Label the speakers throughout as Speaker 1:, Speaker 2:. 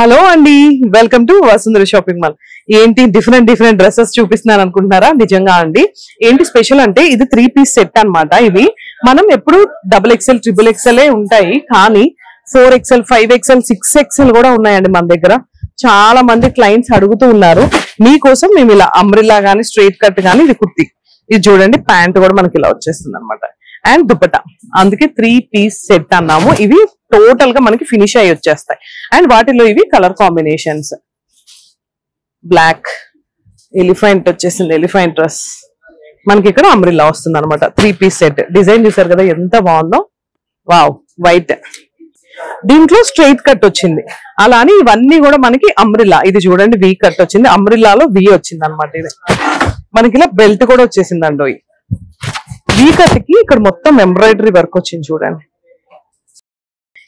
Speaker 1: Hello అండి, welcome to Vasundhara shopping mall. ఏంటి different dresses చూపిస్తున్నాను అనుకుంటున్నారా? నిజంగా అండి. ఏంటి స్పెషల్ అంటే ఇది 3 పీస్ సెట్ అన్నమాట. ఇవి మనం ఎప్పుడు XXL, XXL ఉంటాయి, కానీ 4XL, 5XL, 6XL కూడా ఉన్నాయండి మన దగ్గర. చాలా మంది క్లయింట్స్ అడుగుతూ ఉన్నారు. మీకోసం మేము ఇలా అంబ్రిల్లా గానీ, స్ట్రైట్ కట్ గానీ, ఇది కుర్తి, ఇది చూడండి. ప్యాంట్ కూడా మనకి ఇలా వచ్చేస్తుంది అనమాట. అండ్ దుపట్టా, అందుకే 3 పీస్ సెట్ అన్నాము. ఇవి టోటల్ గా మనకి ఫినిష్ అయ్యి వచ్చేస్తాయి. అండ్ వాటిలో ఇవి కలర్ కాంబినేషన్స్. బ్లాక్, ఎలిఫెంట్ వచ్చేసింది, ఎలిఫెంట్ డ్రెస్ మనకి ఇక్కడ అంబ్రిల్లా వస్తుంది అనమాట. 3 పీస్ సెట్. డిజైన్ చూసారు కదా ఎంత బాగుందో. వావ్, వైట్, దీంట్లో స్ట్రైట్ కట్ వచ్చింది. అలా అని ఇవన్నీ కూడా మనకి అంబ్రిల్లా. ఇది చూడండి, వి కట్ వచ్చింది, అంబ్రిల్లాలో వి వచ్చింది అనమాట. ఇది మనకి ఇలా బెల్ట్ కూడా వచ్చేసిందండి. వీ కట్ కి ఇక్కడ మొత్తం ఎంబ్రాయిడరీ వర్క్ వచ్చింది చూడండి.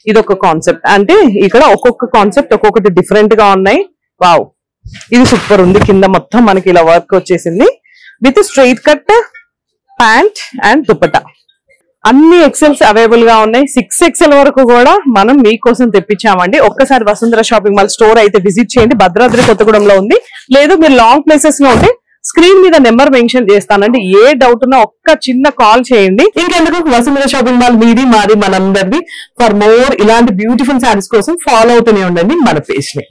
Speaker 1: ఇది ఒక కాన్సెప్ట్. అంటే ఇక్కడ ఒక్కొక్క కాన్సెప్ట్ ఒక్కొక్కటి డిఫరెంట్ గా ఉన్నాయి. వావ్, ఇది సూపర్ ఉంది. కింద మొత్తం మనకి ఇలా వర్క్ వచ్చేసింది with straight cut pant and dupatta. అన్ని ఎక్సెల్స్ అవైలబుల్ గా ఉన్నాయి. 6XL వరకు కూడా మనం మీకోసం తెప్పించామండి. ఒక్కసారి వసుంధర షాపింగ్ మాల్ స్టోర్ అయితే విజిట్ చేయండి. భద్రాద్రి కొత్తగూడెంలో ఉంది. లేదు మీరు లాంగ్ ప్లేసెస్ లో ఉంటే స్క్రీన్ మీద నెంబర్ మెన్షన్ చేస్తానండి. ఏ డౌట్ ఉన్నా ఒక్క చిన్న కాల్ చేయండి. ఇంకెందుకు, వసుంధర షాపింగ్ మాల్ మీది, మాది, మనందరిది. ఫర్ మోర్ ఇలాంటి బ్యూటిఫుల్ శారీస్ కోసం ఫాలో అవుతూనే ఉండండి మన పేజ్ ని.